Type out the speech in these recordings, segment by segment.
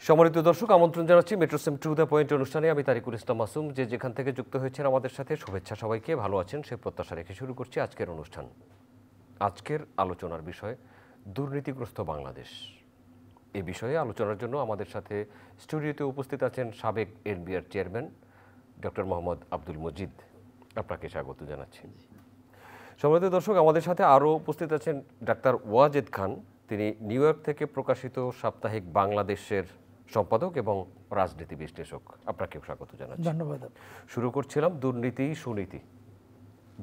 সম্মানিত দর্শক, আমন্ত্রণ জানাচ্ছি metro same to the point অনুষ্ঠানে। আমি তারিকুল ইসলাম মাসুম। যে যেখান থেকে যুক্ত হয়েছেন আমাদের সাথে শুভেচ্ছা সবাইকে। ভালো আছেন সে প্রত্যাশা রেখে শুরু করছি আজকের অনুষ্ঠান। আজকের আলোচনার বিষয় দুর্নীতিগ্রস্ত বাংলাদেশ। এ বিষয়ে আলোচনার জন্য আমাদের সাথে স্টুডিওতে উপস্থিত আছেন সাবেক NBR chairman doctor Mohammad Abdul Majid. আপনাকে স্বাগত জানাচ্ছি। সম্মানিত দর্শক, আমাদের সাথে আরও উপস্থিত আছেন ডাক্তার ওয়াজেদ খান। তিনি নিউ ইয়র্ক থেকে প্রকাশিত সাপ্তাহিক বাংলাদেশের সম্পাদক এবং রাজনীতি বিশ্লেষক। আপনাকেও স্বাগত জানাচ্ছি। ধন্যবাদ। শুরু করছিলাম দুর্নীতি সুনীতি,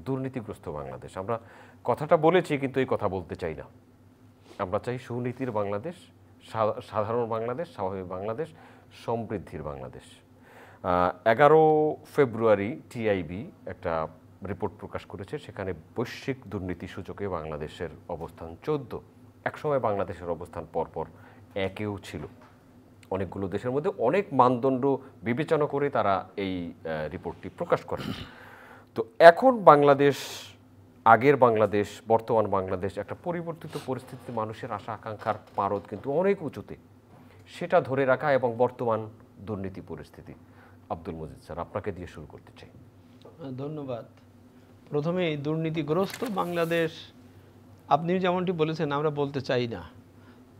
দুর্নীতিগ্রস্ত বাংলাদেশ। আমরা কথাটা বলেছি, কিন্তু এই কথা বলতে চাই না। আমরা চাই সুনীতির বাংলাদেশ, সাধারণ বাংলাদেশ, স্বাভাবিক বাংলাদেশ, সমৃদ্ধির বাংলাদেশ। 11 ফেব্রুয়ারি টিআইবি একটা রিপোর্ট প্রকাশ করেছে। সেখানে বৈশ্বিক দুর্নীতি সূচকে বাংলাদেশের অবস্থান 14। একসময় বাংলাদেশের অবস্থান পরপর একেও ছিল। অনেকগুলো দেশের মধ্যে অনেক মানদণ্ড বিবেচনা করে তারা এই রিপোর্টটি প্রকাশ করে। তো এখন বাংলাদেশ, আগের বাংলাদেশ, বর্তমান বাংলাদেশ, একটা পরিবর্তিত পরিস্থিতিতে মানুষের আশা আকাঙ্ক্ষার পারদ কিন্তু অনেক উঁচুতে। সেটা ধরে রাখা এবং বর্তমান দুর্নীতি পরিস্থিতি। আব্দুল মজিদ স্যার, আপনাকে দিয়ে শুরু করতে চাই। ধন্যবাদ। প্রথমে দুর্নীতিগ্রস্ত বাংলাদেশ, আপনি যেমনটি বলেছেন, আমরা বলতে চাই না।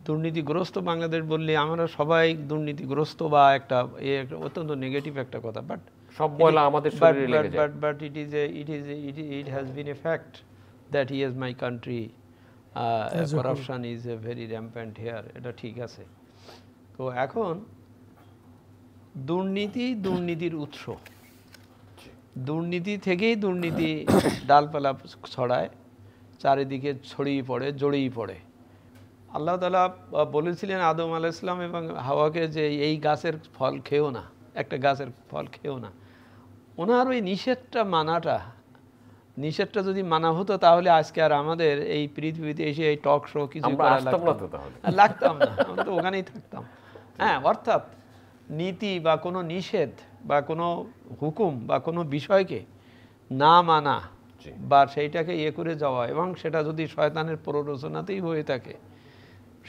দুর্নীতিগ্রস্ত বাংলাদেশ বললে আমরা সবাই দুর্নীতিগ্রস্ত বা একটা অত্যন্ত নেগেটিভ একটা কথা, বাট সব ময়লা আমাদের শরীরে লেগে যায়। But it has been a fact that is my country, corruption is a very rampant here. এটা ঠিক আছে। তো এখন দুর্নীতির উৎস, দুর্নীতি থেকেই দুর্নীতি ডালপালা ছড়ায়, চারিদিকে ছড়িয়ে পড়ে, জড়িয়ে পড়ে। আল্লাহ তাআলা বলেছিলেন আদম আলাইহিস সালাম এবং হাওয়াকে যে এই গাছের ফল খেও না, একটা গাছের ফল খেও না। ওনার ওই নিষেধটা যদি মানা হতো, তাহলে আজকে আর আমাদের এই পৃথিবীতে এসে এই টক শো কিছু লাগতাম না, আমরা তো ওখানেই থাকতাম। হ্যাঁ, অর্থাৎ নীতি বা কোনো নিষেধ বা কোনো হুকুম বা কোনো বিষয়কে না মানা বা সেইটাকে করে যাওয়া, এবং সেটা যদি শয়তানের প্ররোচনাতেই হয়ে থাকে,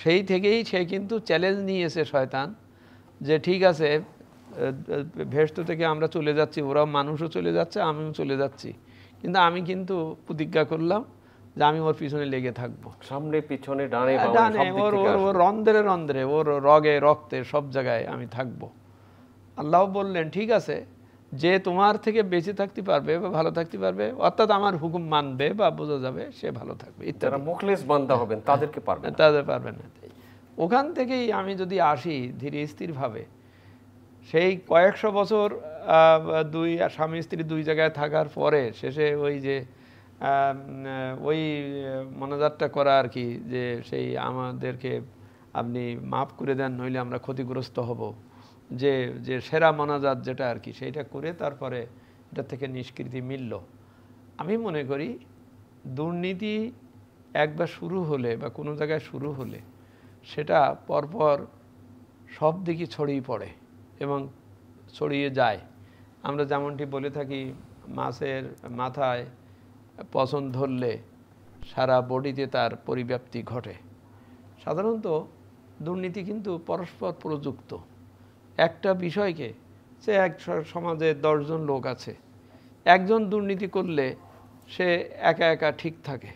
সেই থেকেই সে কিন্তু চ্যালেঞ্জ নিয়েছে শয়তান, যে ঠিক আছে, ভেস্ত থেকে আমরা চলে যাচ্ছি, ওরাও মানুষও চলে যাচ্ছে, আমিও চলে যাচ্ছি, কিন্তু আমি কিন্তু প্রতিজ্ঞা করলাম যে আমি ওর পিছনে লেগে থাকবো, সামনে পিছনে ডানে ওর রন্ধ্রে রন্ধ্রে, ওর রগে রক্তে সব জায়গায় আমি থাকবো। আল্লাহ বললেন ঠিক আছে, যে তোমার থেকে বেঁচে থাকতে পারবে বা ভালো থাকতে পারবে, অর্থাৎ আমার হুকুম মানবে বা বোঝা যাবে, সে ভালো থাকবে। যারা মুখলেস বান্দা হবেন তাদের পারবে না। ওখান থেকেই আমি যদি আসি ধীরে স্থিরভাবে, সেই কয়েকশো বছর দুই স্বামী স্ত্রী দুই জায়গায় থাকার পরে শেষে ওই যে ওই মোনাজাতটা করা আর কি, যে সেই আমাদেরকে আপনি মাফ করে দেন, নইলে আমরা ক্ষতিগ্রস্ত হব, যে যে সেরা মোনাজাত যেটা আর কি, সেইটা করে তারপরে এটা থেকে নিষ্কৃতি মিলল। আমি মনে করি দুর্নীতি একবার শুরু হলে বা কোনো জায়গায় শুরু হলে সেটা পরপর সব দিকে ছড়িয়ে পড়ে এবং ছড়িয়ে যায়। আমরা যেমনটি বলে থাকি, মাছের মাথায় পছন্দ ধরলে সারা বডিতে তার পরিব্যাপ্তি ঘটে। সাধারণত দুর্নীতি কিন্তু পরস্পর প্রযুক্ত। একটা বিষয়কে, সে এক সমাজে 10 জন লোক আছে, একজন দুর্নীতি করলে সে একা একা ঠিক থাকে,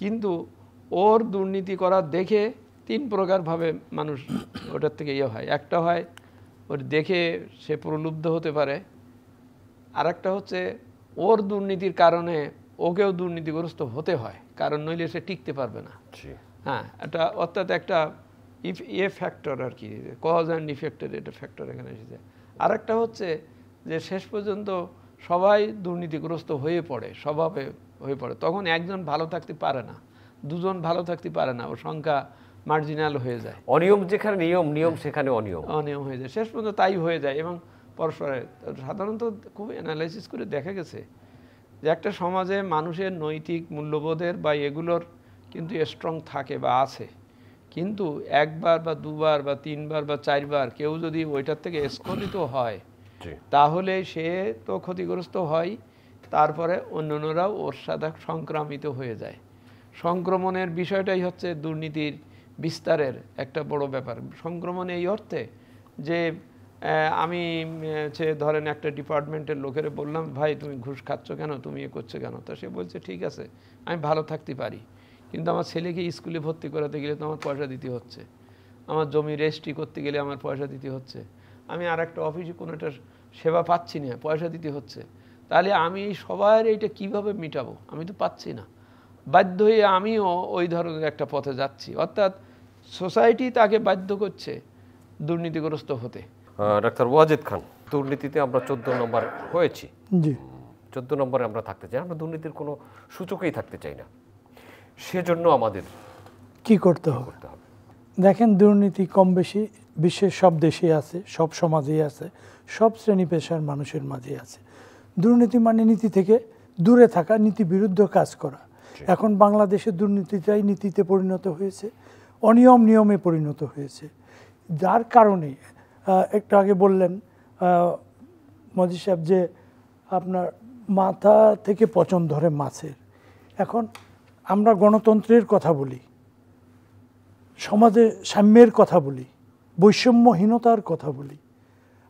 কিন্তু ওর দুর্নীতি করা দেখে 3 প্রকারভাবে মানুষ ওটার থেকে হয়। একটা হয় ওর দেখে সে প্রলুব্ধ হতে পারে, আর একটা হচ্ছে ওর দুর্নীতির কারণে ওকেও দুর্নীতিগ্রস্ত হতে হয়, কারণ নইলে সে টিকতে পারবে না। হ্যাঁ, এটা অর্থাৎ একটা ফ্যাক্টর আর কি, কজ অ্যান্ড ইফেক্টের এটা ফ্যাক্টর এখানে এসেছে। আর একটা হচ্ছে যে শেষ পর্যন্ত সবাই দুর্নীতিগ্রস্ত হয়ে পড়ে, স্বভাবে হয়ে পড়ে, তখন একজন ভালো থাকতে পারে না, দুজন ভালো থাকতে পারে না, ও সংখ্যা মার্জিনাল হয়ে যায়। অনিয়ম যেখানে নিয়ম সেখানে অনিয়ম হয়ে যায়, শেষ পর্যন্ত তাই হয়ে যায়। এবং পরস্পরের সাধারণত খুব অ্যানালাইসিস করে দেখা গেছে যে একটা সমাজে মানুষের নৈতিক মূল্যবোধের বা এগুলোর কিন্তু স্ট্রং থাকে বা আছে, কিন্তু একবার বা দুবার বা 3 বার বা 4 বার কেউ যদি ওইটার থেকে স্খলিত হয়, তাহলে সে তো ক্ষতিগ্রস্ত হয়, তারপরে অন্যান্যরাও ওর সাথে সংক্রামিত হয়ে যায়। সংক্রমণের বিষয়টাই হচ্ছে দুর্নীতির বিস্তারের একটা বড় ব্যাপার। সংক্রমণ এই অর্থে যে আমি ধরেন একটা ডিপার্টমেন্টের লোকের বললাম, ভাই তুমি ঘুষ খাচ্ছ কেন, তুমি এ করছো কেন? তো সে বলছে ঠিক আছে আমি ভালো থাকতে পারি, কিন্তু আমার ছেলেকে স্কুলে ভর্তি করাতে গেলে তো আমার পয়সা দিতে হচ্ছে, আমার জমি রেজিস্ট্রি করতে গেলে আমার পয়সা দিতে হচ্ছে, আমি আর একটা অফিসে কোনো একটা সেবা পাচ্ছি না, পয়সা দিতে হচ্ছে, তাহলে আমি সবার এইটা কিভাবে মিটাবো? আমি তো পাচ্ছি না, বাধ্য হয়ে আমিও ওই ধরনের একটা পথে যাচ্ছি। অর্থাৎ সোসাইটি তাকে বাধ্য করছে দুর্নীতিগ্রস্ত হতে। ডাক্তার ওয়াজেদ খান, দুর্নীতিতে আমরা 14 নম্বর হয়েছি, জি 14 নম্বরে আমরা থাকতে চাই, আমরা দুর্নীতির কোনো সূচকেই থাকতে চাই না। সেজন্য আমাদের কি করতে হবে? দেখেন, দুর্নীতি কম বেশি বিশ্বের সব দেশেই আছে, সব সমাজেই আছে, সব শ্রেণী পেশার মানুষের মাঝে আছে। দুর্নীতি মানে নীতি থেকে দূরে থাকা, নীতি বিরুদ্ধ কাজ করা। এখন বাংলাদেশে দুর্নীতিটাই নীতিতে পরিণত হয়েছে, অনিয়ম নিয়মে পরিণত হয়েছে, যার কারণে একটু আগে বললেন মজি সাহেব যে আপনার মাথা থেকে পচন ধরে মাছের। এখন আমরা গণতন্ত্রের কথা বলি, সমাজে সাম্যের কথা বলি, বৈষম্যহীনতার কথা বলি,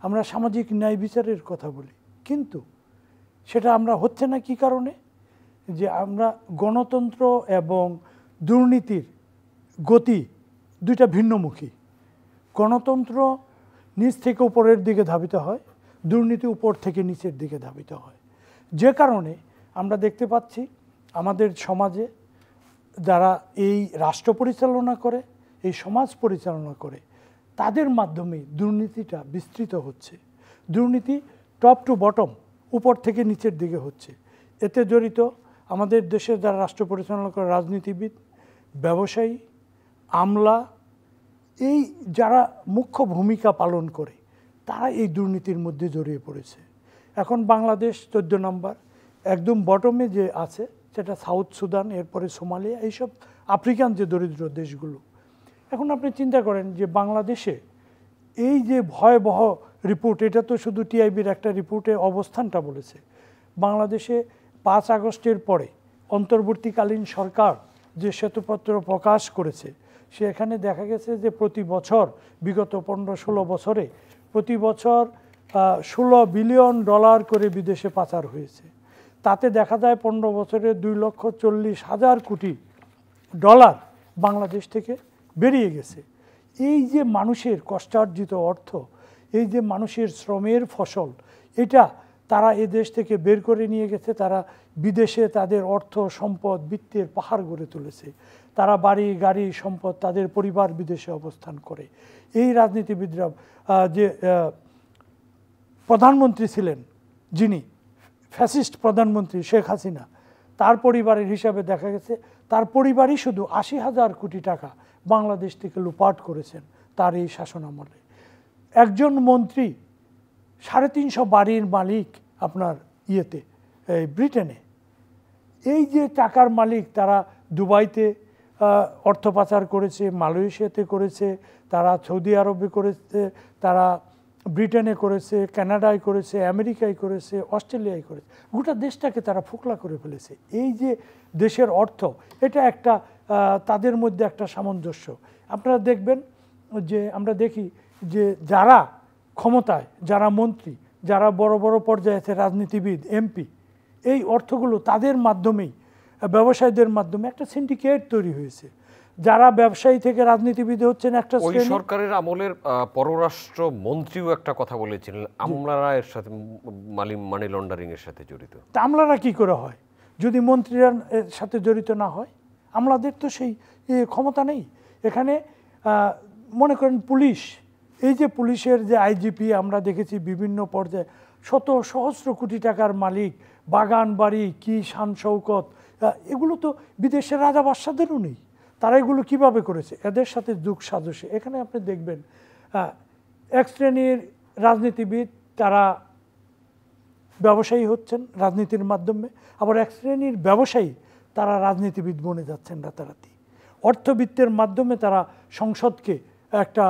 আমরা সামাজিক ন্যায় বিচারের কথা বলি, কিন্তু সেটা আমরা হচ্ছে না কি কারণে? যে আমরা গণতন্ত্র এবং দুর্নীতির গতি দুইটা ভিন্নমুখী। গণতন্ত্র নিচ থেকে উপরের দিকে ধাবিত হয়, দুর্নীতি উপর থেকে নিচের দিকে ধাবিত হয়। যে কারণে আমরা দেখতে পাচ্ছি আমাদের সমাজে যারা এই রাষ্ট্র পরিচালনা করে, এই সমাজ পরিচালনা করে, তাদের মাধ্যমেই দুর্নীতিটা বিস্তৃত হচ্ছে। দুর্নীতি টপ টু বটম, উপর থেকে নিচের দিকে হচ্ছে। এতে জড়িত আমাদের দেশে যারা রাষ্ট্র পরিচালনা করে, রাজনীতিবিদ, ব্যবসায়ী, আমলা, এই যারা মুখ্য ভূমিকা পালন করে, তারা এই দুর্নীতির মধ্যে জড়িয়ে পড়েছে। এখন বাংলাদেশ 14 নম্বর, একদম বটমে যে আছে সেটা সাউথ সুদান, এরপরে সোমালিয়া, এইসব আফ্রিকান যে দরিদ্র দেশগুলো। এখন আপনি চিন্তা করেন যে বাংলাদেশে এই যে ভয়াবহ রিপোর্ট, এটা তো শুধু টিআইবির একটা রিপোর্টে অবস্থানটা বলেছে। বাংলাদেশে 5 আগস্টের পরে অন্তর্বর্তীকালীন সরকার যে শ্বেতপত্র প্রকাশ করেছে, সেখানে দেখা গেছে যে প্রতি বছর বিগত 15-16 বছরে প্রতি বছর $16 বিলিয়ন করে বিদেশে পাচার হয়েছে। তাতে দেখা যায় 15 বছরে $2,40,000 কোটি বাংলাদেশ থেকে বেরিয়ে গেছে। এই যে মানুষের কষ্টার্জিত অর্থ, এই যে মানুষের শ্রমের ফসল, এটা তারা এ দেশ থেকে বের করে নিয়ে গেছে। তারা বিদেশে তাদের অর্থ সম্পদ বিত্তের পাহাড় গড়ে তুলেছে। তারা বাড়ি গাড়ি সম্পদ, তাদের পরিবার বিদেশে অবস্থান করে। এই রাজনীতিবিদরা, যে প্রধানমন্ত্রী ছিলেন, যিনি ফ্যাসিস্ট প্রধানমন্ত্রী শেখ হাসিনা, তার পরিবারের হিসাবে দেখা গেছে তার পরিবারই শুধু 80,000 কোটি টাকা বাংলাদেশ থেকে লুপাট করেছেন তার এই শাসনামলে। একজন মন্ত্রী 350 বাড়ির মালিক আপনার ব্রিটেনে। এই যে টাকার মালিক, তারা দুবাইতে অর্থ পাচার করেছে, মালয়েশিয়াতে করেছে, তারা সৌদি আরবে করেছে, তারা ব্রিটেনে করেছে, কানাডায় করেছে, আমেরিকায় করেছে, অস্ট্রেলিয়ায় করেছে। গোটা দেশটাকে তারা ফোকলা করে ফেলেছে। এই যে দেশের অর্থ, এটা একটা তাদের মধ্যে একটা সামঞ্জস্য। আপনারা দেখবেন যে আমরা দেখি যে যারা ক্ষমতায়, যারা মন্ত্রী, যারা বড় বড় পর্যায়ে আছে, রাজনীতিবিদ, এমপি, এই অর্থগুলো তাদের মাধ্যমেই, ব্যবসায়ীদের মাধ্যমে একটা সিন্ডিকেট তৈরি হয়েছে। যারা ব্যবসায়ী থেকে রাজনীতিবিদ হচ্ছেন একটা ওই সরকারের আমলের পররাষ্ট্র মন্ত্রীও একটা কথা বলেছিলেন, আমলারা এর সাথে মানি লন্ডারিং এর সাথে জড়িত। তা আমলারা কি করে হয় যদি মন্ত্রীরা এর সাথে জড়িত না হয়? আমলাদের তো সেই ক্ষমতা নেই। এখানে মনে করেন পুলিশ, এই যে পুলিশের যে আইজিপি আমরা দেখেছি বিভিন্ন পর্যায়ে, শত সহস্র কোটি টাকার মালিক, বাগান বাড়ি, কি শান শৌকত, এগুলো তো বিদেশের রাজা বাদশাদেরও নেই। তারা এগুলো কিভাবে করেছে? এদের সাথে যুগ সাজসে। এখানে আপনি দেখবেন এক শ্রেণীর রাজনীতিবিদ, তারা ব্যবসায়ী হচ্ছেন রাজনীতির মাধ্যমে, আবার এক শ্রেণীর ব্যবসায়ী তারা রাজনীতিবিদ বনে যাচ্ছেন রাতারাতি। অর্থবিত্তের মাধ্যমে তারা সংসদকে একটা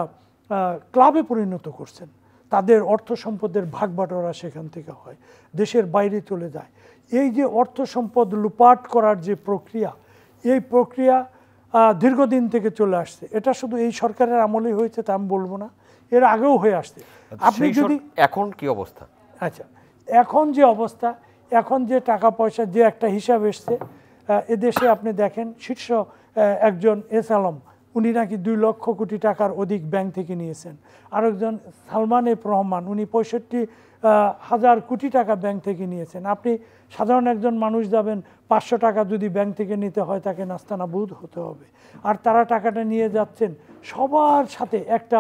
ক্লাবে পরিণত করছেন। তাদের অর্থ সম্পদের ভাগ বাটোয়ারা সেখান থেকে হয়, দেশের বাইরে চলে যায়। এই যে অর্থ সম্পদ লুপাট করার যে প্রক্রিয়া, এই প্রক্রিয়া দীর্ঘদিন থেকে চলে আসছে। এটা শুধু এই সরকারের আমলেই হয়েছে তা আমি বলবো না, এর আগেও হয়ে আসছে। আপনি যদি এখন কি অবস্থা, আচ্ছা এখন যে অবস্থা, এখন যে টাকা পয়সা যে একটা হিসাব এসছে এদেশে আপনি দেখেন শীর্ষ একজন এস আলম উনি নাকি 2 লক্ষ কোটি টাকার অধিক ব্যাংক থেকে নিয়েছেন। আরেকজন সালমান এফ রহমান উনি 65,000 কোটি টাকা ব্যাংক থেকে নিয়েছেন। আপনি সাধারণ একজন মানুষ যাবেন 500 টাকা যদি ব্যাংক থেকে নিতে হয় তাকে নাস্তানাবুদ হতে হবে। আর তারা টাকাটা নিয়ে যাচ্ছেন সবার সাথে একটা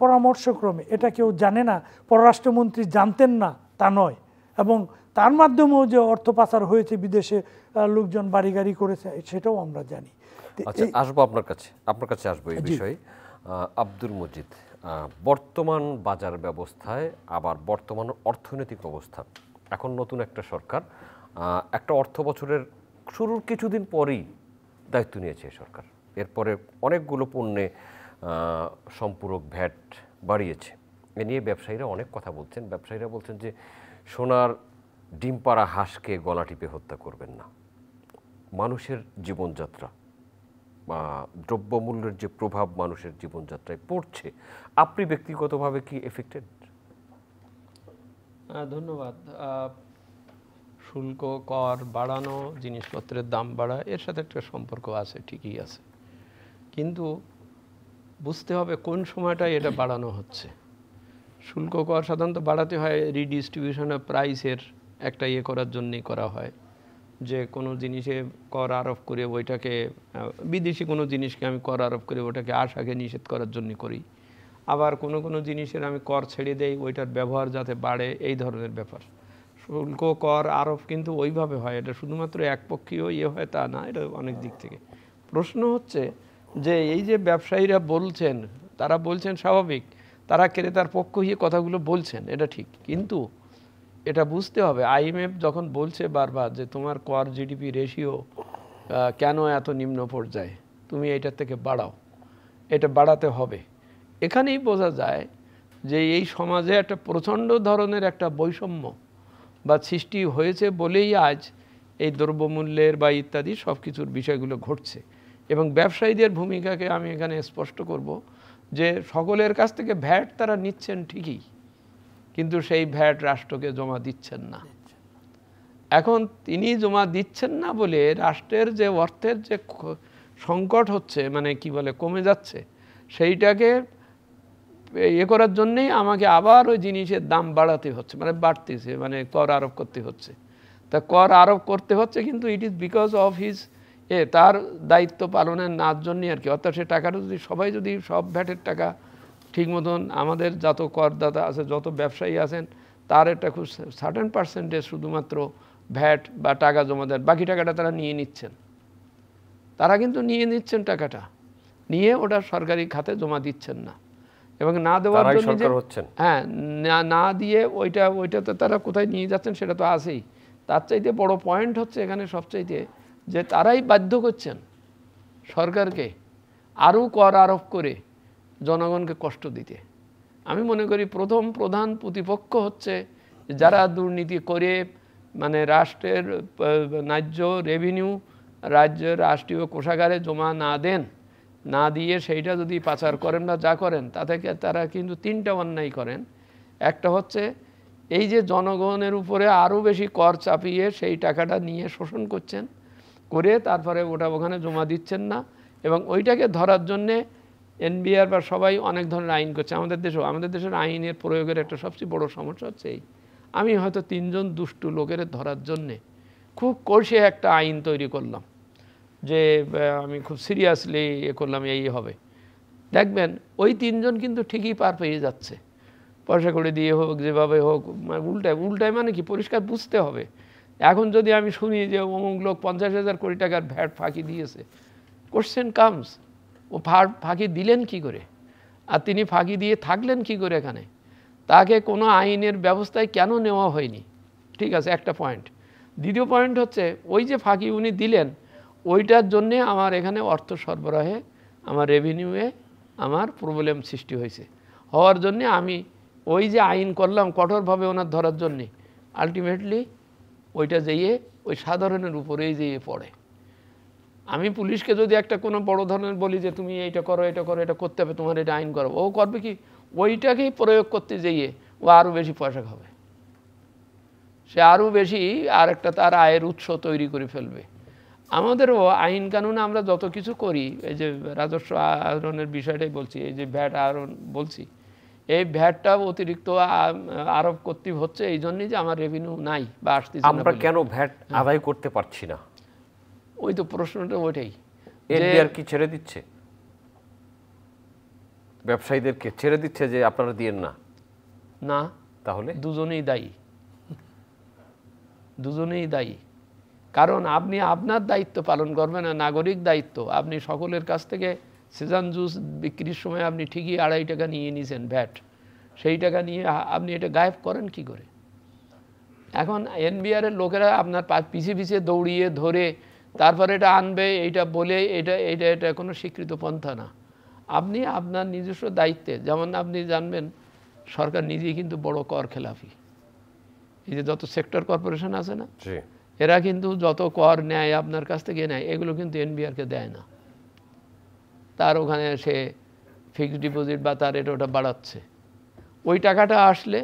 পরামর্শক্রমে। এটা কেউ জানে না, পররাষ্ট্রমন্ত্রী জানতেন না তা নয়, এবং তার মাধ্যমেও যে অর্থ পাচার হয়েছে বিদেশে লোকজন বাড়ি গাড়ি করেছে সেটাও আমরা জানি। আচ্ছা, আসবো আপনার কাছে আসবো এই বিষয়ে। আব্দুল মজিদ, বর্তমান বাজার ব্যবস্থায় আবার বর্তমান অর্থনৈতিক অবস্থা, এখন নতুন একটা সরকার, একটা অর্থ বছরের শুরুর কিছুদিন পরেই দায়িত্ব নিয়েছে সরকার। এরপরে অনেকগুলো পণ্যে সম্পূরক ভ্যাট বাড়িয়েছে। এ নিয়ে ব্যবসায়ীরা অনেক কথা বলছেন। ব্যবসায়ীরা বলছেন যে সোনার ডিম পাড়া হাঁসকে গলা টিপে হত্যা করবেন না। মানুষের জীবনযাত্রা বা দ্রব্যমূল্যের যে প্রভাব মানুষের জীবনযাত্রায় পড়ছে, আপনি ব্যক্তিগতভাবে কি এফেক্টেড? ধন্যবাদ। শুল্ক কর বাড়ানো, জিনিসপত্রের দাম বাড়া, এর সাথে একটা সম্পর্ক আছে, ঠিকই আছে, কিন্তু বুঝতে হবে কোন সময়টায় এটা বাড়ানো হচ্ছে। শুল্ক কর সাধারণত বাড়াতে হয় রিডিস্ট্রিবিউশন অফ প্রাইসের একটা করার জন্যই করা হয়, যে কোনো জিনিসে কর আরোপ করে ওইটাকে, বিদেশি কোনো জিনিসকে আমি কর আরোপ করে ওটাকে আগে নিষেধ করার জন্য করি। আবার কোনো কোনো জিনিসের আমি কর ছেড়ে দেই ওইটার ব্যবহার যাতে বাড়ে, এই ধরনের ব্যাপার। শুল্ক কর আরোপ কিন্তু ওইভাবে হয়, এটা শুধুমাত্র একপক্ষীয় হয় তা না, এটা অনেক দিক থেকে। প্রশ্ন হচ্ছে যে এই যে ব্যবসায়ীরা বলছেন, তারা বলছেন স্বাভাবিক, তারা ক্রেতার পক্ষ হয়ে কথাগুলো বলছেন, এটা ঠিক, কিন্তু এটা বুঝতে হবে IMF যখন বলছে বারবার যে তোমার কর জিডিপি রেশিও কেন এত নিম্ন পর্যায়ে, তুমি এইটার থেকে বাড়াও, এটা বাড়াতে হবে। এখানেই বোঝা যায় যে এই সমাজে একটা প্রচণ্ড ধরনের একটা বৈষম্য বা সৃষ্টি হয়েছে বলেই আজ এই দ্রব্যমূল্যের বা ইত্যাদি সব কিছুর বিষয়গুলো ঘটছে। এবং ব্যবসায়ীদের ভূমিকাকে আমি এখানে স্পষ্ট করব যে সকলের কাছ থেকে ভ্যাট তারা নিচ্ছেন ঠিকই, কিন্তু সেই ভ্যাট রাষ্ট্রকে জমা দিচ্ছেন না। এখন তিনি জমা দিচ্ছেন না বলে রাষ্ট্রের যে অর্থের যে সংকট হচ্ছে, মানে কি বলে কমে যাচ্ছে, সেইটাকে করার জন্যেই আমাকে আবার ওই জিনিসের দাম বাড়াতে হচ্ছে, মানে বাড়তেছে, মানে কর আরোপ করতে হচ্ছে। তা কর আরোপ করতে হচ্ছে, কিন্তু it is because of his তার দায়িত্ব পালনের নার জন্যই আর কি। অর্থাৎ সে টাকাটা যদি সবাই যদি সব ভ্যাটের টাকা ঠিক মতন, আমাদের যত করদাতা আছে, যত ব্যবসায়ী আছেন, তার একটা খুব সার্টেন পার্সেন্টেজ শুধুমাত্র ভ্যাট বা টাকা জমা দেন, বাকি টাকাটা তারা নিয়ে নিচ্ছেন। তারা কিন্তু নিয়ে নিচ্ছেন টাকাটা, নিয়ে ওটা সরকারি খাতে জমা দিচ্ছেন না, এবং না দেওয়ার জন্য হ্যাঁ না দিয়ে ওইটা তো তারা কোথায় নিয়ে যাচ্ছেন সেটা তো আছেই। তার চাইতে বড় পয়েন্ট হচ্ছে এখানে সবচাইতে যে তারাই বাধ্য করছেন সরকারকে আরও কর আরোপ করে জনগণকে কষ্ট দিতে। আমি মনে করি প্রধান প্রতিপক্ষ হচ্ছে যারা দুর্নীতি করে, মানে রাষ্ট্রের ন্যায্য রেভিনিউ রাজ্যের রাষ্ট্রীয় কোষাগারে জমা না দেন, না দিয়ে সেইটা যদি পাচার করেন বা যা করেন, তাতে তারা কিন্তু 3টা অন্যায় করেন। একটা হচ্ছে এই যে জনগণের উপরে আরও বেশি কর চাপিয়ে সেই টাকাটা নিয়ে শোষণ করছেন, করে তারপরে ওটা ওখানে জমা দিচ্ছেন না, এবং ওইটাকে ধরার জন্যে NBR বা সবাই অনেক ধরনের আইন করছে। আমাদের দেশের আইনের প্রয়োগের একটা সবচেয়ে বড় সমস্যা হচ্ছে এই, আমি হয়তো 3 জন দুষ্টু লোকের ধরার জন্যে খুব কষে একটা আইন তৈরি করলাম, যে আমি খুব সিরিয়াসলি করলাম এই হবে, দেখবেন ওই 3 জন কিন্তু ঠিকই পার পেয়ে যাচ্ছে, পয়সা করে দিয়ে হোক যেভাবে হোক, মানে উল্টায় মানে কি পরিষ্কার বুঝতে হবে। এখন যদি আমি শুনি যে অমুক লোক 50,000 কোটি টাকার ভ্যাট ফাঁকি দিয়েছে, কোশ্চেন কামস, ও ফাঁকি দিলেন কি করে, আর তিনি ফাঁকি দিয়ে থাকলেন কি করে এখানে, তাকে কোনো আইনের ব্যবস্থায় কেন নেওয়া হয়নি? ঠিক আছে, একটা পয়েন্ট। দ্বিতীয় পয়েন্ট হচ্ছে ওই যে ফাঁকি উনি দিলেন, ওইটার জন্যে আমার এখানে অর্থ সরবরাহে, আমার রেভিনিউয়ে আমার প্রবলেম সৃষ্টি হয়েছে, হওয়ার জন্যে আমি ওই যে আইন করলাম কঠোরভাবে ওনার ধরার জন্যে, আলটিমেটলি ওইটা যেয়ে ওই সাধারণের উপরেই যেয়ে পড়ে। আমি পুলিশকে যদি একটা কোনো বড় ধরনের বলি যে তুমি এইটা করো এটা করো এটা করতে হবে, তোমার এটা আইন করো, ও করবে কি ওইটাকেই প্রয়োগ করতে যেয়ে ও আরও বেশি পয়সা খাবে, সে আরও বেশি আর একটা তার আয়ের উৎস তৈরি করে ফেলবে। আমাদেরও আইন কানুনে আমরা যত কিছু করি, এই যে রাজস্ব আহরণের বিষয়টাই বলছি, এই যে ভ্যাট আহরণ বলছি, এই ভ্যাটটা অতিরিক্ত আরোপ করতে হচ্ছে এই জন্যই যে আমার রেভিনিউ নাই বা আসতেছে না। আমরা কেন ভ্যাট আদায় করতে পারছি না? ওই তো প্রশ্নটা ওইটাই, এনবিআর কি ছেড়ে দিচ্ছে ব্যবসায়ীদেরকে, ছেড়ে দিচ্ছে যে আপনারা দিয়েন না? না, তাহলে দুজনেই দায়ী, দুজনেই দায়ী। কারণ আপনি আপনার দায়িত্ব পালন করবেন না, নাগরিক দায়িত্ব। আপনি সকলের কাছ থেকে সিজন জুস বিক্রির সময় আপনি ঠিকই 2.5 টাকা নিয়ে নিয়েছেন ভ্যাট, সেই টাকা নিয়ে আপনি এটা গায়েব করেন কি করে? এখন এনবিআরের লোকেরা আপনার পিছিয়ে পিছিয়ে দৌড়িয়ে ধরে তারপরে এটা আনবে, এইটা বলে এটা এটা এটা কোনো স্বীকৃত পন্থা না। আপনি আপনার নিজস্ব দায়িত্বে, যেমন আপনি জানবেন সরকার নিজেই কিন্তু বড় কর খেলাফি। এই যে যত সেক্টর কর্পোরেশন আছে না, এরা কিন্তু যত কর নেয় আপনার কাছ থেকে নেয়, এগুলো কিন্তু এনবিআরকে দেয় না। তার ওখানে সে ফিক্সড ডিপোজিট বা তার এটা ওটা বাড়াচ্ছে। ওই টাকাটা আসলে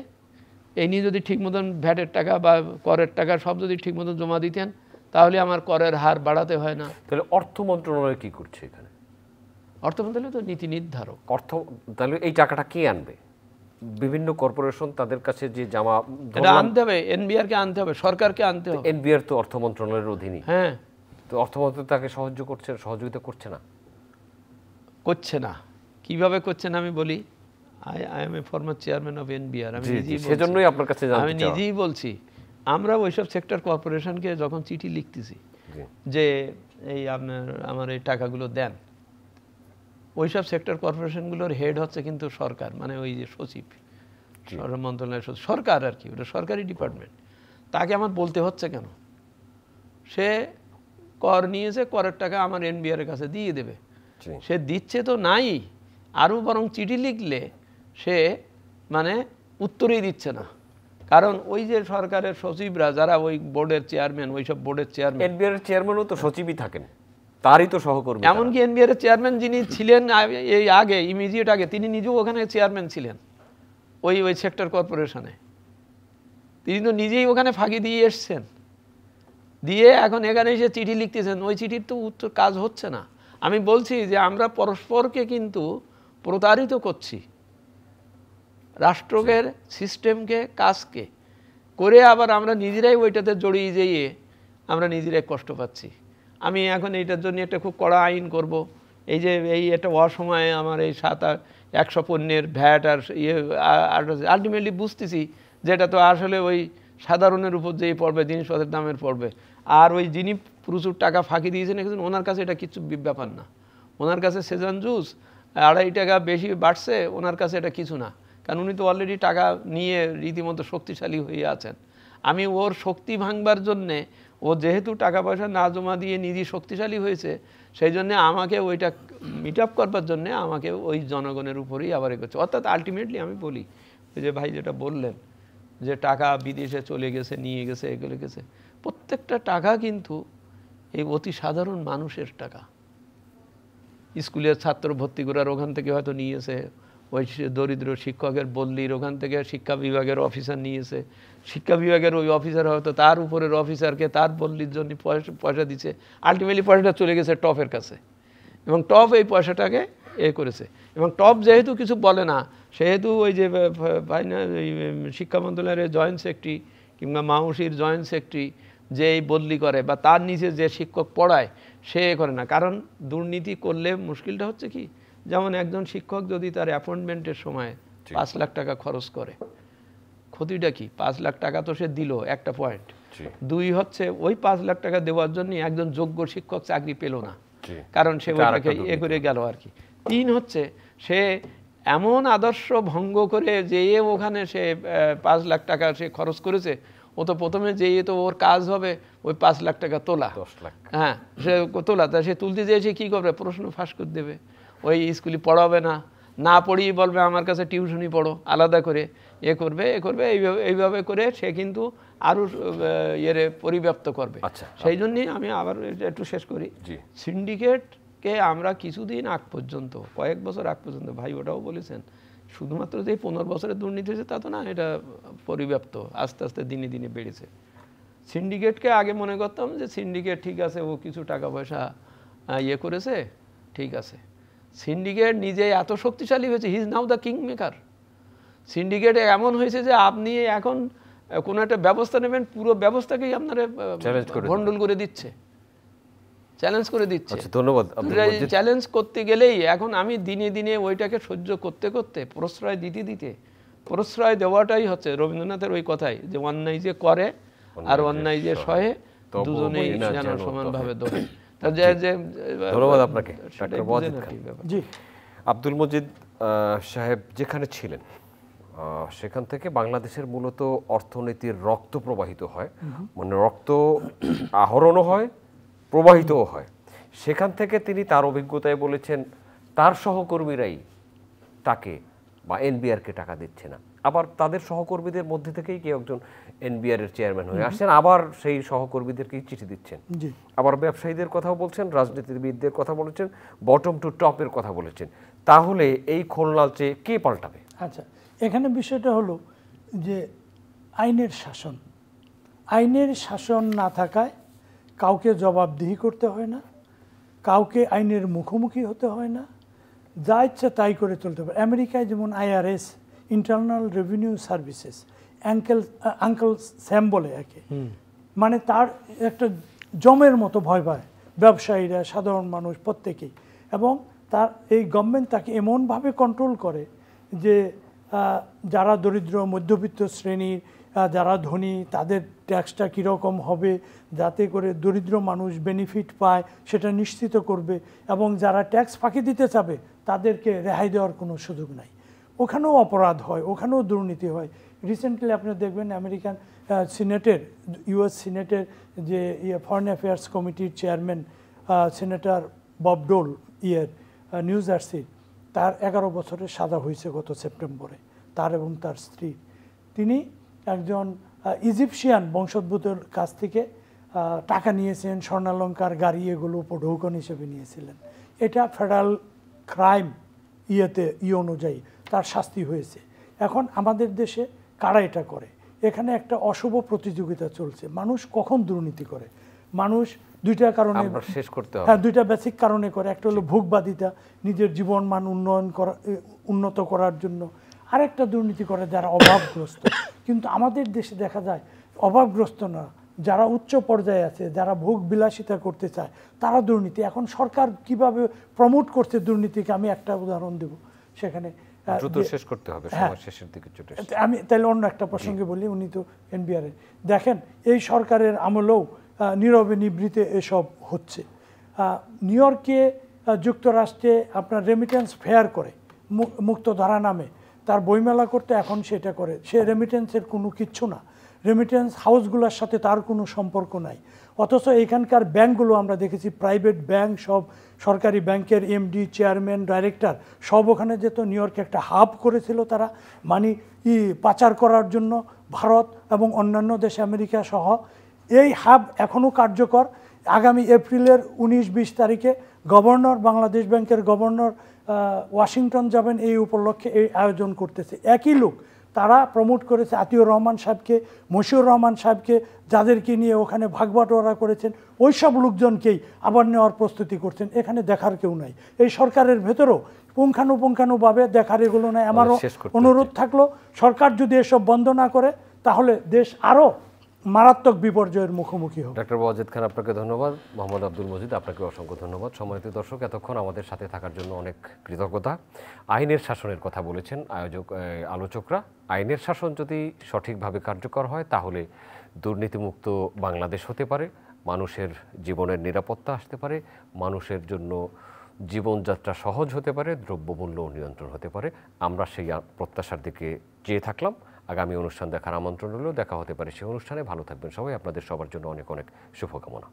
এই নিয়ে যদি ঠিক মতন ভ্যাটের টাকা বা করের টাকা সব যদি ঠিক মতন জমা দিতেন, তাহলে আমার করের হার বাড়াতে হয় না। তাহলে অর্থ মন্ত্রণালয় কি করছে এখানে? অর্থ মন্ত্রণালয় তো নীতি নির্ধারক। তাহলে এই টাকাটা কে আনবে? বিভিন্ন কর্পোরেশন তাদের কাছে যে জামা এটা আনতে হবে, এনবিআরকে আনতে হবে, সরকারকে আনতে হবে। এনবিআর তো অর্থ মন্ত্রণালয়ের অধীনই। হ্যাঁ, তো অর্থ মন্ত্রণালয় তাকে সহযোগিতা করছে না। করছে না। কিভাবে করছে না আমি বলি। I M A former chairman of NBR. আমি নিজেই সেজন্যই আপনার কাছে জানতে চাই। আমি নিজেই বলছি, আমরা ওইসব সেক্টর কর্পোরেশনকে যখন চিঠি লিখতেছি যে এই আমার এই টাকাগুলো দেন, ওইসব সেক্টর কর্পোরেশনগুলোর হেড হচ্ছে কিন্তু সরকার, মানে ওই যে সচিব, মন্ত্রণালয়ের সচিব, সরকার আর কি, ওটা সরকারি ডিপার্টমেন্ট। তাকে আমার বলতে হচ্ছে কেন? সে কর নিয়েছে, করের টাকা আমার এনবিআর কাছে দিয়ে দেবে। সে দিচ্ছে তো নাই, আরও বরং চিঠি লিখলে সে মানে উত্তরই দিচ্ছে না। কারণ ওই যে সরকারের সচিবরা যারা ওই বোর্ডের চেয়ারম্যান, ওইসব বোর্ডের চেয়ারম্যান, এনবিআর এর চেয়ারম্যানও তো সচিবই থাকেন, তারই তো সহকর্মী। এমনকি এনবিআর এর চেয়ারম্যান যিনি ছিলেন এই আগে, ইমিডিয়েট আগে, তিনি নিজেও ওখানে চেয়ারম্যান ছিলেন ওই সেক্টর কর্পোরেশনে। তিনি তো নিজেই ওখানে ফাঁকি দিয়ে এসছেন, দিয়ে এখন এখানে এসে চিঠি লিখতেছেন। ওই চিঠির তো উত্তর কাজ হচ্ছে না। আমি বলছি যে আমরা পরস্পরকে কিন্তু প্রতারিত করছি, রাষ্ট্রকের সিস্টেমকে, কাজকে করে আবার আমরা নিজেরাই ওইটাতে জড়িয়ে যেয়ে আমরা নিজেরাই কষ্ট পাচ্ছি। আমি এখন এইটার জন্য একটা খুব কড়া আইন করব। এই যে একটা অসময়ে আমার এই 100 পণ্যের ভ্যাট আর আলটিমেটলি বুঝতেছি যেটা তো আসলে ওই সাধারণের উপর যেই পড়বে, জিনিসপত্রের দামের পড়বে। আর ওই যিনি প্রচুর টাকা ফাঁকি দিয়েছেন ওনার কাছে এটা কিছু ব্যাপার না। ওনার কাছে সেজন জুস 2.5 টাকা বেশি বাড়ছে, ওনার কাছে এটা কিছু না, কারণ উনি তো অলরেডি টাকা নিয়ে রীতিমতো শক্তিশালী হয়ে আছেন। আমি ওর শক্তি ভাঙবার জন্যে, ও যেহেতু টাকা পয়সা না জমা দিয়ে নিজে শক্তিশালী হয়েছে, সেই জন্যে আমাকে ওইটা মিট আপ করবার জন্যে আমাকে ওই জনগণের উপরেই আবার করছে। অর্থাৎ আলটিমেটলি আমি বলি, ওই যে ভাই যেটা বললেন যে টাকা বিদেশে চলে গেছে, নিয়ে গেছে, এগুলো গেছে, প্রত্যেকটা টাকা কিন্তু এই অতি সাধারণ মানুষের টাকা। স্কুলের ছাত্র ভর্তি করার ওখান থেকে হয়তো নিয়েছে, ওই দরিদ্র শিক্ষকের বদলির ওখান থেকে শিক্ষা বিভাগের অফিসার নিয়েছে, শিক্ষা বিভাগের ওই অফিসার হয়তো তার উপরের অফিসারকে তার বদলির জন্য পয়সা দিচ্ছে। আলটিমেটলি পয়সাটা চলে গেছে টপের কাছে, এবং টপ এই পয়সাটাকে করেছে। এবং টপ যেহেতু কিছু বলে না, সেহেতু ওই যে শিক্ষা মন্ত্রণালয়ের জয়েন্ট সেক্রেটারি কিংবা মাউসির জয়েন্ট সেক্রেটারি যে এই বদলি করে বা তার নিচে যে শিক্ষক পড়ায় সে করে না। কারণ দুর্নীতি করলে মুশকিলটা হচ্ছে কি, যেমন একজন শিক্ষক যদি তার অ্যাপয়েন্টমেন্টের সময় 5 লাখ টাকা খরচ করে, ক্ষতিটা কি? 5 লাখ টাকা তো সে দিল, একটা পয়েন্ট। 2 হচ্ছে ওই 5 লাখ টাকা দেওয়ার জন্য একজন যোগ্য শিক্ষক চাকরি পেল না, কারণ সে ওইটাকে করে গেল আর কি। 3 হচ্ছে সে এমন আদর্শ ভঙ্গ করে যেয়ে ওখানে সে 5 লাখ টাকা সে খরচ করেছে, ও তো প্রথমে যেয়ে তো ওর কাজ হবে ওই 5 লাখ টাকা তোলা, 10 লাখ, হ্যাঁ সে তোলা। তা সে তুলতে যেয়ে সে কী করবে? প্রশ্ন ফাঁস করে দেবে, ওই স্কুলে পড়াবে না, না পড়িয়ে বলবে আমার কাছে টিউশনি পড়ো আলাদা করে, এ করবে এইভাবে করে সে কিন্তু আরও পরিব্যাপ্ত করবে। আচ্ছা, সেই জন্যই আমি আবার একটু শেষ করি, সিন্ডিকেটকে আমরা কিছুদিন আগ পর্যন্ত, কয়েক বছর আগ পর্যন্ত, ভাই ওটাও বলেছেন, শুধুমাত্র যে 15 বছরের দুর্নীতি হয়েছে তা তো না, এটা পরিব্যাপ্ত আস্তে আস্তে দিনে দিনে বেড়েছে। সিন্ডিকেটকে আগে মনে করতাম যে সিন্ডিকেট ঠিক আছে, ও কিছু টাকা পয়সা ইয়ে করেছে, ঠিক আছে। সিন্ডিকেট নিজে এত শক্তিশালী হয়েছে, he is now the king maker. Syndicate এমন হয়েছে যে আপনি এখন কোনো একটা ব্যবস্থা নেবেন, পুরো ব্যবস্থাকেই আপনারা ভণ্ডুল করে দিচ্ছে, চ্যালেঞ্জ করে দিচ্ছে। ধন্যবাদ। চ্যালেঞ্জ করতে গেলেই এখন আমি দিনে দিনে ওইটাকে সহ্য করতে করতে, প্রশ্রয় দিতে দিতে, প্রশ্রয় দেওয়াটাই হচ্ছে রবীন্দ্রনাথের ওই কথাই যে অন্যায় যে করে আর অন্যায় যে সহে দুজনেই যেন সমানভাবে ধরে। ধন্যবাদ আপনাকে ডাক্তার ওয়াজেদ খান। জি, আব্দুল মজিদ সাহেব যেখানে ছিলেন সেখান থেকে বাংলাদেশের মূলত অর্থনীতির রক্ত প্রবাহিত হয়, মানে রক্ত আহরণও হয়, প্রবাহিতও হয়। সেখান থেকে তিনি তার অভিজ্ঞতায় বলেছেন তার সহকর্মীরাই তাকে বা এনবিআরকে টাকা দিচ্ছে না, আবার তাদের সহকর্মীদের মধ্যে থেকেই কেউ একজন এনবিআর এর চেয়ারম্যান হয়ে আসছেন, আবার সেই সহকর্মীদেরকেই চিঠি দিচ্ছেন। আবার ব্যবসায়ীদের কথাও বলছেন, রাজনীতিবিদদের কথা বলেছেন, বটম টু টপের কথা বলেছেন। তাহলে এই খোলনালচে কে পাল্টাবে? আচ্ছা, এখানে বিষয়টা হলো যে আইনের শাসন, আইনের শাসন না থাকায় কাউকে জবাবদিহি করতে হয় না, কাউকে আইনের মুখোমুখি হতে হয় না, যা ইচ্ছা তাই করে চলতে পারে। আমেরিকায় যেমন IRS, internal revenue services, uncle Sam বলে একে, মানে তার একটা জমের মতো ভয় পায় ব্যবসায়ীরা, সাধারণ মানুষ প্রত্যেকেই। এবং তার এই গভর্নমেন্ট তাকে এমনভাবে কন্ট্রোল করে যে যারা দরিদ্র মধ্যবিত্ত শ্রেণীর, যারা ধনী, তাদের ট্যাক্সটা কীরকম হবে যাতে করে দরিদ্র মানুষ বেনিফিট পায় সেটা নিশ্চিত করবে, এবং যারা ট্যাক্স ফাঁকি দিতে চাবে তাদেরকে রেহাই দেওয়ার কোনো সুযোগ নাই। ওখানেও অপরাধ হয়, ওখানেও দুর্নীতি হয়। রিসেন্টলি আপনি দেখবেন আমেরিকান সিনেটের, ইউএস সিনেটের যে ফরেন অ্যাফেয়ার্স কমিটির চেয়ারম্যান সিনেটর বব ডোল নিউ জার্সি, তার 11 বছরের সাজা হয়েছে গত সেপ্টেম্বরে, তার এবং তার স্ত্রী। তিনি একজন ইজিপশিয়ান বংশোদ্ভূতের কাছ থেকে টাকা নিয়েছেন, স্বর্ণালঙ্কার, গাড়ি, এগুলো উপঢৌকন হিসেবে নিয়েছিলেন। এটা ফেডারেল ক্রাইম অনুযায়ী তার শাস্তি হয়েছে। এখন আমাদের দেশে কারা এটা করে? এখানে একটা অশুভ প্রতিযোগিতা চলছে। মানুষ কখন দুর্নীতি করে? মানুষ দুইটা কারণে শেষ করতে হবে। হ্যাঁ, দুইটা বেসিক কারণে করে। একটা হলো ভোগবাদিতা, নিজের জীবন মান উন্নত করার জন্য। আরেকটা দুর্নীতি করে যারা অভাবগ্রস্ত। কিন্তু আমাদের দেশে দেখা যায় অভাবগ্রস্ত না, যারা উচ্চ পর্যায়ে আছে, যারা ভোগ বিলাসিতা করতে চায় তারা দুর্নীতি। এখন সরকার কিভাবে প্রমোট করছে দুর্নীতিকে, আমি একটা উদাহরণ দেব। সেখানে শেষ করতে হবে, সময় শেষের দিকে চলে এসেছে। আমি তাহলে অন্য একটা প্রসঙ্গে বলি, উনি তো এনবিআর দেখেন এই সরকারের আমলেও নীরবে নিভৃতে এসব হচ্ছে। নিউ ইয়র্কে যুক্তরাষ্ট্রে আপনার রেমিটেন্স ফেয়ার করে, মুক্ত ধারা নামে তার বইমেলা করতে, এখন সেটা করে। সে রেমিটেন্সের কোনো কিচ্ছু না, রেমিটেন্স হাউসগুলোর সাথে তার কোনো সম্পর্ক নাই। অথচ এখানকার ব্যাংকগুলো আমরা দেখেছি, প্রাইভেট ব্যাংক, সব সরকারি ব্যাংকের এমডি, চেয়ারম্যান, ডাইরেক্টর সব ওখানে যেত। নিউ ইয়র্কে একটা হাব করেছিল তারা মানি পাচার করার জন্য, ভারত এবং অন্যান্য দেশে, আমেরিকা সহ। এই হাব এখনও কার্যকর। আগামী এপ্রিলের 19-20 তারিখে গভর্নর, বাংলাদেশ ব্যাংকের গভর্নর ওয়াশিংটন যাবেন, এই উপলক্ষে এই আয়োজন করতেছে একই লোক। তারা প্রমোট করেছে আতিউর রহমান সাহেবকে, মশিউর রহমান সাহেবকে, যাদেরকে নিয়ে ওখানে ভাগবাটোয়ারা করেছেন, ওই সব লোকজনকেই আবার নেওয়ার প্রস্তুতি করছেন। এখানে দেখার কেউ নাই। এই সরকারের ভেতরেও পুঙ্খানুপুঙ্খানুভাবে দেখার এগুলো নাই। আমারও অনুরোধ থাকলো, সরকার যদি এসব বন্ধ না করে তাহলে দেশ আরও মারাত্মক বিপর্যয়ের মুখোমুখি হবে। ডক্টর ওয়াজেদ খান, আপনাকে ধন্যবাদ। মোহাম্মদ আব্দুল মজিদ, আপনাকে অসংখ্য ধন্যবাদ। সম্মানিত দর্শক, এতক্ষণ আমাদের সাথে থাকার জন্য অনেক কৃতজ্ঞতা। আইনের শাসনের কথা বলেছেন আলোচকরা। আইনের শাসন যদি সঠিকভাবে কার্যকর হয় তাহলে দুর্নীতিমুক্ত বাংলাদেশ হতে পারে, মানুষের জীবনের নিরাপত্তা আসতে পারে, মানুষের জন্য জীবনযাত্রা সহজ হতে পারে, দ্রব্যমূল্য নিয়ন্ত্রণ হতে পারে। আমরা সেই প্রত্যাশার দিকে চেয়ে থাকলাম। আগামী অনুষ্ঠান দেখার আমন্ত্রণ রইল। দেখা হতে পারে সেই অনুষ্ঠানে। ভালো থাকবেন সবাই। আপনাদের সবার জন্য অনেক অনেক শুভকামনা।